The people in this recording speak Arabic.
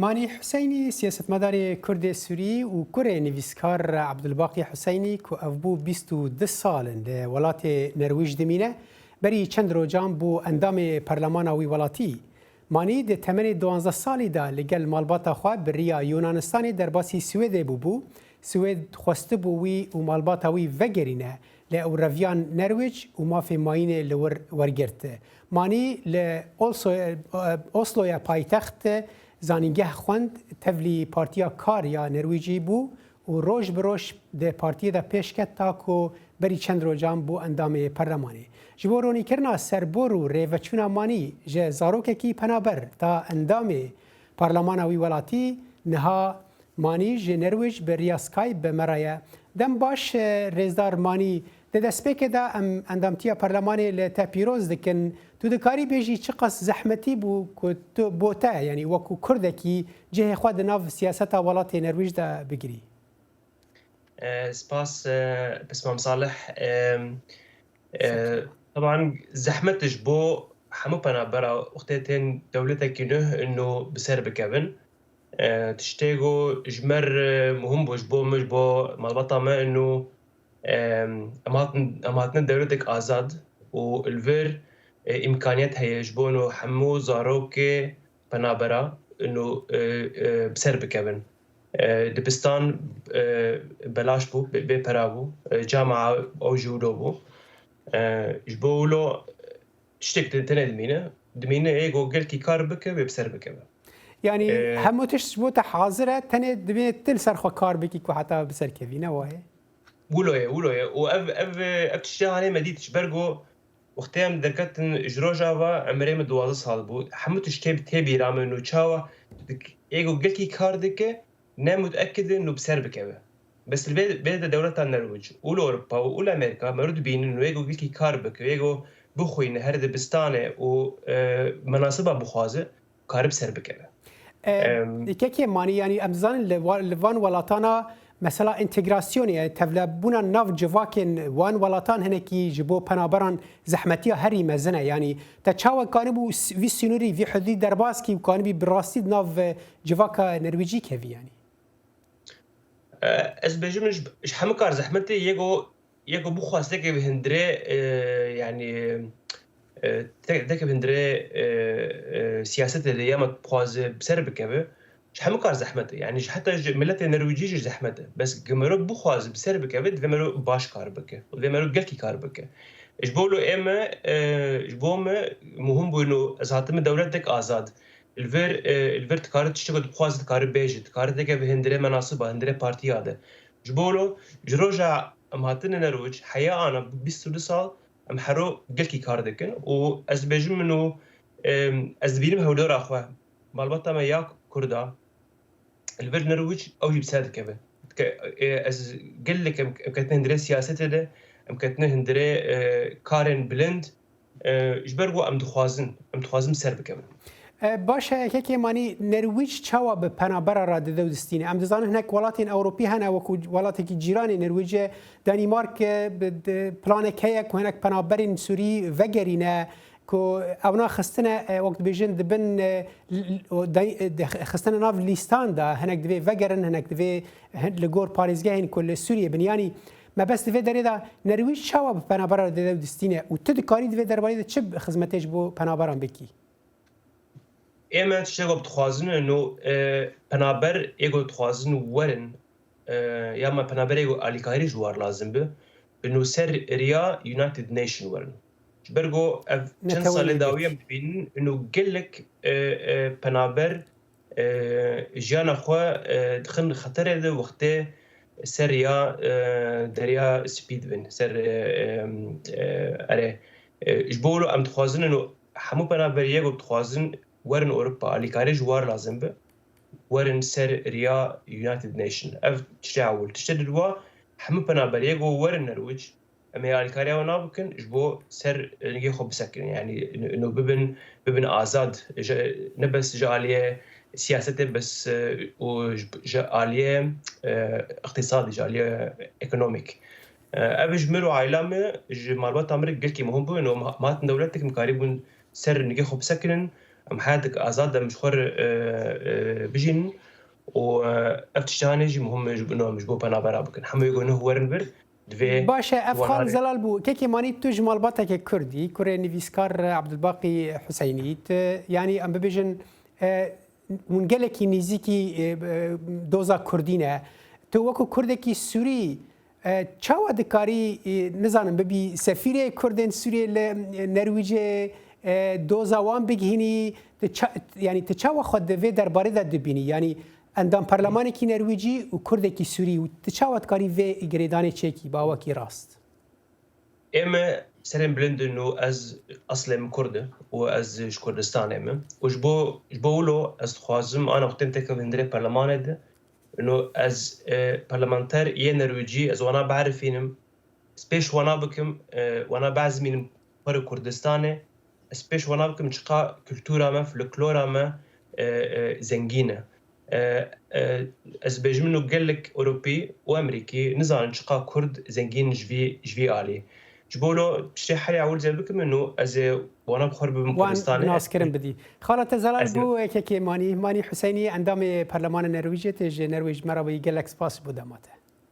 مانی حسینی سیاستمدار کرد سوری و کره نویسکار عبدالباقی حسینی که افبو 22 سال ده ولات نرویج دمینه بری چند روزان بو اندام پارلمان وی ولاتی مانی ده تمن 12 سالی دا لگل مالباتا خوا بریا یونانستانی در باسی سوید بو سوید خواسته بو وی و مالباتا وی وگرینه ل اورویان نرویج و مافی ماینه لور ورگرته مانی ل اسلو یا پایتخت زانینگه خوند تولی پارتیا کار یا نرویجی بو و روش بروش ده پارتی ده پیشکت تاکو بری چند روزان بو اندام پارلمانی جبو رونی کرنا سربور و ریوچونا مانی جه زاروکه کی پنابر تا اندام پارلمان وی ولاتی نها مانی جه نرویج به ریاسکای به مرایه دم باش رزدار مانی ده دسپیک دا اندامتیا پارلمانی لتا پیروز دکن تو دکاری بیجی چقدر زحمتی بو که بوته یعنی وکو کرده کی جه خود ناف سیاست ولات نرویج دا بگیری سپاس بسمام صالح طبعا زحمتش بو حمو بنابرا وقتين دولتك نه انه بسر بكبن تشتاقو جمر مهم بوش بو مش بو مالبطا ما انه اماتن دولتك آزاد والفير امكانيات هي جبونو حمو زاروكي بنابرا انه بسر بكبن دبستان بلاش بو بپرابو جامعه او جودو بو جبولو تشتك تنه دمينه ايجو قال كي كار بك بسر بك يعني همو تشبوت حاضره تنه دمينه تل سرخو كار بكي كو حتى بسر كفينه واه ولويا واف تشتغل عليه مديتش برجو وقتام دكتن جروجا عمري من 12 سال بو حمو تبي رامي انه تشاوا ايجو قال كي كار دك نا متاكد انه بسر بك بس البلد دولة النرويج والأوروبا والأمريكا مرد بين إنه يجوا قلكي كاربك ويجوا بخوين هرد بستانة ومناصبها بخوازة كارب سربك كيكي ماني يعني أمزان لفان ولاتانا مثلا انتجراسيون يعني تفلبونا ناف جواكن وان ولاتان هناكي جبو بنابران زحمتيا هري مزنة يعني تشاو كانبو في سينوري في حدود درباسكي وكانبي براستي ناف جواكا نرويجي كيفي يعني از بجمش حمكار زحمتي يجو بخواست دك بهندري يعني دك بهندري سياسة اللي يامت بخواز بسر بكبه حمكار زحمتي يعني حتى ملت النرويجي زحمته بس جمرو بخواز بسر بكبه جمرو باش كار بك وجمرو جلكي كار بك جبولو اما جبوم مهم بانه ازاتم دولتك آزاد الفير تكارت تشتغل بخواز تكارت بيجي تكارت دكا بهندري مناصبها هندري بارتي هذا جبولو جروجا امهاتنا نروج حياة انا 22 سال ام حرو قلكي كاردكن واز بيجي منو از بينم هودور اخوا مالبطه ما ياك كردا الفير نروج او يبساد كبه از قل لك امكتنا هندري سياسته ده امكتنا هندري كارن بلند جبرغو ام دخوازن سر بكبه باشه که مانی نرویج چوا به پنابر را دو دستینه ام دزان هناك ولاتین اوروپی هن و ولاتی که جیران نرویج دانمارک پلان که هناك پنابرین سوری وگرینه که اونا خستنه وقت بیجن دبن خستنه ناف لیستان دا هناك دوی وگرن هناك دوی لگور پاریزگاه هن کل سوریه بنیانی ما بس دوی داری دا نرویج چوا به پنابر را دو دستینه و تو دکاری دوی درباره دا چه خدمتش بو پنابران بکی اما تشتغل بتخوازن انه بنابر ايجو تخوازن ورن يا ما بنابر ايجو اليكاري جوار لازم به انه سر ريا يونايتد نيشن ورن برجو چند سال داويه ببين انه قلك بنابر جانا خو دخل خطر ده وقته سر ريا دريا سبيد بن سر اره جبولو ام تخوازن انه حمو بنابر ايجو تخوازن ورن اوروبا اليكاري جوار لازم به ورن سر ريا يونايتد نيشن اف تشاول تشتدوا حمو بنابر يجو ورن نرويج اما اليكاري وانا بكن جبو سر نجي خو بسكن يعني انه ببن ازاد نبس جاليه سياسته بس وجاليه اقتصادي جاليه ايكونوميك ابج مرو عائلامه مالبات امريكا قلكي مهم بو انه مات دولتك مقاربون سر نجي خو بسكن ام حياتك ازاد مش خور بجين وافتشتاني جي مهم جبنو مش بو بنا برا بكن هم يقولون هو رنبر دفي باشه افخال زلال بو كيكي ماني توج مالباتك كردي كوري نيفيسكار عبد الباقي حسيني يعني ام ببيجن ونقلكي نيزيكي دوزا كردينه تو وكو كردكي سوري چاوا دکاری نزانم ببی سفیر کردن سوریه نرویج دوزا وان بگهینی یعنی تچاوا خود دوی درباره ده دبینی یعنی اندام پارلمانی کی نرویجی و کرد کی سوری و تچاوا دکاری و گریدان چکی با وکی راست اما سرم بلند انه از اصلا کرده و از کردستان اما وجبولو از خوازم انا وقت تكم هندري برلمان ده انه از برلمانتر يه نرويجي از وانا بعرفينم سبيش وانا بكم وانا بعزمينم بر كردستان سبيش وانا بكم شقا كلتورا ما فلكلورا ما زنجينه از بيجمنو قالك اوروبي وامريكي نزان شقا كرد زنجين جوي علي جبولو شي حالي عول زي بكم انه از وانا بخور بكردستان ناس كرم بدي خالة زلال بو كي ماني حسيني عندما برلمان النرويج تج نرويج مرا ويقلك سباس بوداماته